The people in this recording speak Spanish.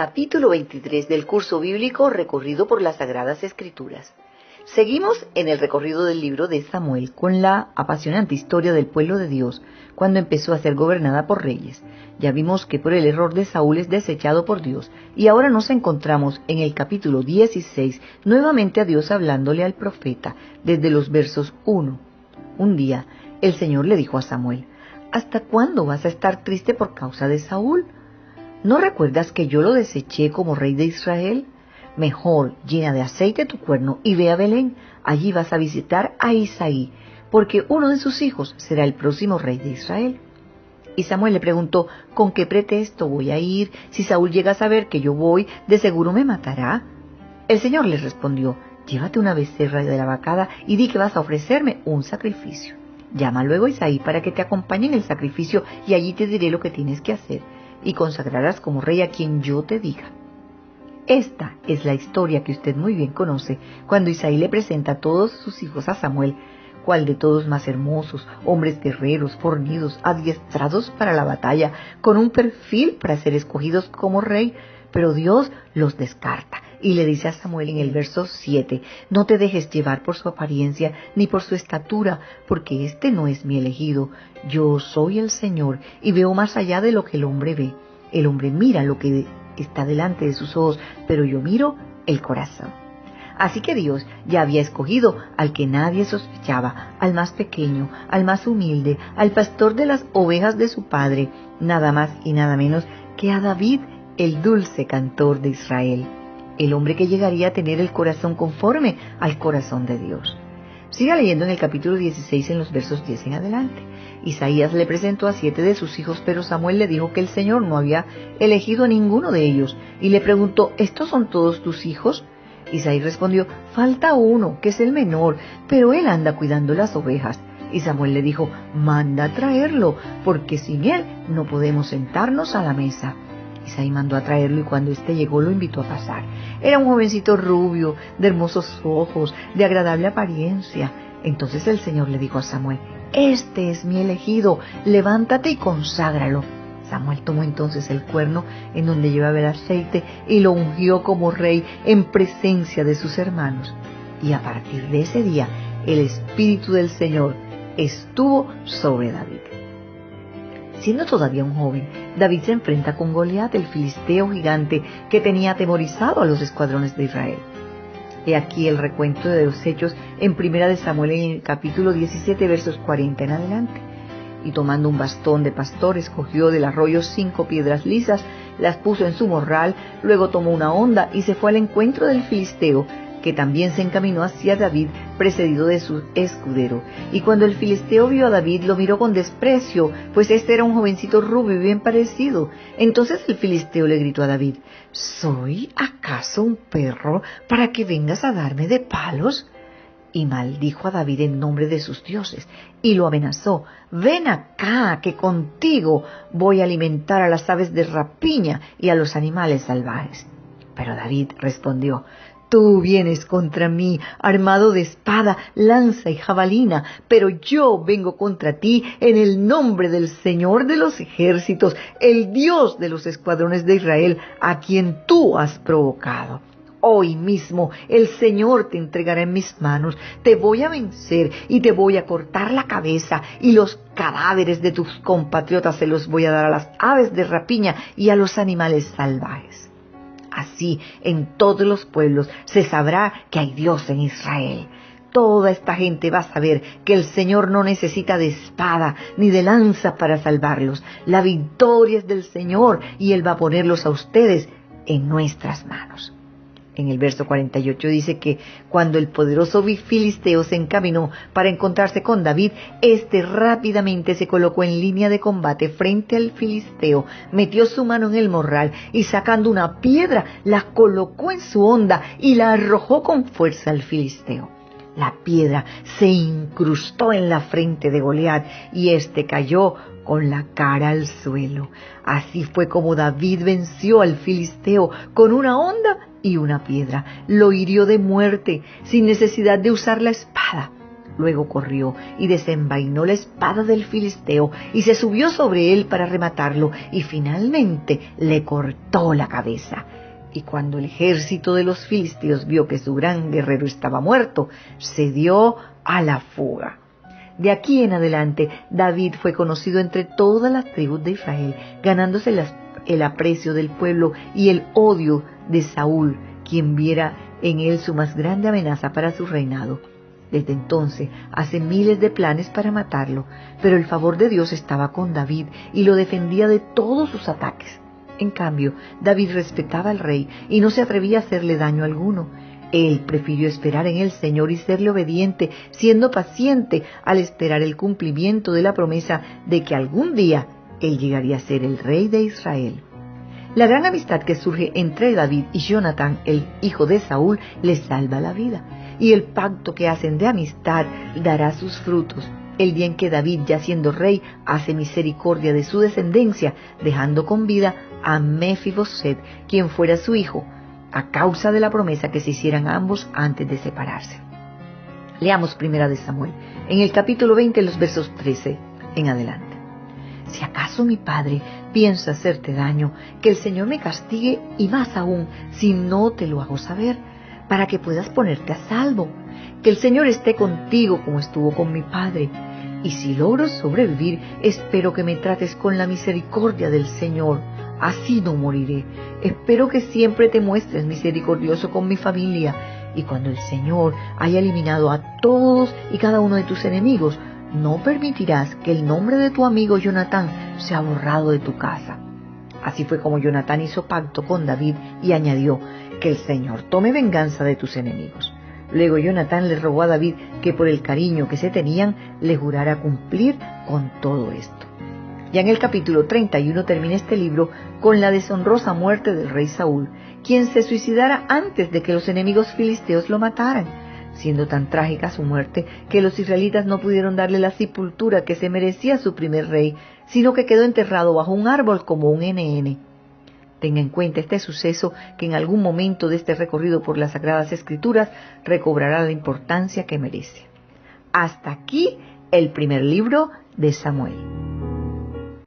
Capítulo 23 del curso bíblico Recorrido por las Sagradas Escrituras. Seguimos en el recorrido del libro de Samuel con la apasionante historia del pueblo de Dios cuando empezó a ser gobernada por reyes. Ya vimos que por el error de Saúl es desechado por Dios y ahora nos encontramos en el capítulo 16 nuevamente a Dios hablándole al profeta desde los versos 1. Un día el Señor le dijo a Samuel: ¿hasta cuándo vas a estar triste por causa de Saúl? ¿No recuerdas que yo lo deseché como rey de Israel? Mejor llena de aceite tu cuerno y ve a Belén. Allí vas a visitar a Isaí, porque uno de sus hijos será el próximo rey de Israel. Y Samuel le preguntó: ¿con qué pretexto voy a ir? Si Saúl llega a saber que yo voy, de seguro me matará. El Señor le respondió: llévate una becerra de la vacada y di que vas a ofrecerme un sacrificio. Llama luego a Isaí para que te acompañe en el sacrificio y allí te diré lo que tienes que hacer, y consagrarás como rey a quien yo te diga. Esta es la historia que usted muy bien conoce, cuando Isaí le presenta a todos sus hijos a Samuel, cual de todos más hermosos, hombres guerreros, fornidos, adiestrados para la batalla, con un perfil para ser escogidos como rey, pero Dios los descarta y le dice a Samuel en el verso 7, no te dejes llevar por su apariencia ni por su estatura, porque este no es mi elegido. Yo soy el Señor y veo más allá de lo que el hombre ve. El hombre mira lo que está delante de sus ojos, pero yo miro el corazón. Así que Dios ya había escogido al que nadie sospechaba, al más pequeño, al más humilde, al pastor de las ovejas de su padre, nada más y nada menos que a David, el dulce cantor de Israel, el hombre que llegaría a tener el corazón conforme al corazón de Dios. Siga leyendo en el capítulo 16 en los versos 10 en adelante. Isaías le presentó a 7 de sus hijos, pero Samuel le dijo que el Señor no había elegido a ninguno de ellos, y le preguntó: ¿estos son todos tus hijos? Isaí respondió: falta uno, que es el menor, pero él anda cuidando las ovejas. Y Samuel le dijo: manda a traerlo, porque sin él no podemos sentarnos a la mesa. Isaí mandó a traerlo y cuando éste llegó lo invitó a pasar. Era un jovencito rubio, de hermosos ojos, de agradable apariencia. Entonces el Señor le dijo a Samuel: este es mi elegido, levántate y conságralo. Samuel tomó entonces el cuerno en donde llevaba el aceite y lo ungió como rey en presencia de sus hermanos. Y a partir de ese día el Espíritu del Señor estuvo sobre David. Siendo todavía un joven, David se enfrenta con Goliat, el filisteo gigante que tenía atemorizado a los escuadrones de Israel. He aquí el recuento de los hechos en 1 Samuel en el capítulo 17, versos 40 en adelante. Y tomando un bastón de pastor, escogió del arroyo 5 piedras lisas, las puso en su morral, luego tomó una honda y se fue al encuentro del filisteo, que también se encaminó hacia David, precedido de su escudero. Y cuando el filisteo vio a David, lo miró con desprecio, pues este era un jovencito rubio y bien parecido. Entonces el filisteo le gritó a David: ¿soy acaso un perro para que vengas a darme de palos? Y maldijo a David en nombre de sus dioses, y lo amenazó: ven acá, que contigo voy a alimentar a las aves de rapiña y a los animales salvajes. Pero David respondió: tú vienes contra mí armado de espada, lanza y jabalina, pero yo vengo contra ti en el nombre del Señor de los ejércitos, el Dios de los escuadrones de Israel, a quien tú has provocado. Hoy mismo el Señor te entregará en mis manos, te voy a vencer y te voy a cortar la cabeza, y los cadáveres de tus compatriotas se los voy a dar a las aves de rapiña y a los animales salvajes. Así en todos los pueblos se sabrá que hay Dios en Israel. Toda esta gente va a saber que el Señor no necesita de espada ni de lanza para salvarlos. La victoria es del Señor y Él va a ponerlos a ustedes en nuestras manos. En el verso 48 dice que cuando el poderoso filisteo se encaminó para encontrarse con David, éste rápidamente se colocó en línea de combate frente al filisteo, metió su mano en el morral y sacando una piedra la colocó en su honda y la arrojó con fuerza al filisteo. La piedra se incrustó en la frente de Goliat y éste cayó con la cara al suelo. Así fue como David venció al filisteo con una honda y una piedra. Lo hirió de muerte sin necesidad de usar la espada. Luego corrió y desenvainó la espada del filisteo y se subió sobre él para rematarlo y finalmente le cortó la cabeza. Y cuando el ejército de los filisteos vio que su gran guerrero estaba muerto, se dio a la fuga. De aquí en adelante, David fue conocido entre todas las tribus de Israel, ganándose el aprecio del pueblo y el odio de Saúl, quien viera en él su más grande amenaza para su reinado. Desde entonces hace miles de planes para matarlo, pero el favor de Dios estaba con David y lo defendía de todos sus ataques. En cambio, David respetaba al rey y no se atrevía a hacerle daño alguno. Él prefirió esperar en el Señor y serle obediente, siendo paciente al esperar el cumplimiento de la promesa de que algún día él llegaría a ser el rey de Israel. La gran amistad que surge entre David y Jonatán, el hijo de Saúl, le salva la vida, y el pacto que hacen de amistad dará sus frutos. El día en que David, ya siendo rey, hace misericordia de su descendencia, dejando con vida a Mefiboset, quien fuera su hijo, a causa de la promesa que se hicieran ambos antes de separarse. Leamos Primera de Samuel, en el capítulo 20, los versos 13 en adelante. Si acaso mi padre piensa hacerte daño, que el Señor me castigue, y más aún si no te lo hago saber, para que puedas ponerte a salvo. Que el Señor esté contigo como estuvo con mi padre. Y si logro sobrevivir, espero que me trates con la misericordia del Señor. Así no moriré. Espero que siempre te muestres misericordioso con mi familia. Y cuando el Señor haya eliminado a todos y cada uno de tus enemigos, no permitirás que el nombre de tu amigo Jonatán sea borrado de tu casa. Así fue como Jonatán hizo pacto con David y añadió: que el Señor tome venganza de tus enemigos. Luego Jonatán le rogó a David que por el cariño que se tenían le jurara cumplir con todo esto. Ya en el capítulo 31 termina este libro con la deshonrosa muerte del rey Saúl, quien se suicidara antes de que los enemigos filisteos lo mataran, siendo tan trágica su muerte que los israelitas no pudieron darle la sepultura que se merecía su primer rey, sino que quedó enterrado bajo un árbol como un NN. Tenga en cuenta este suceso, que en algún momento de este recorrido por las Sagradas Escrituras recobrará la importancia que merece. Hasta aquí el primer libro de Samuel.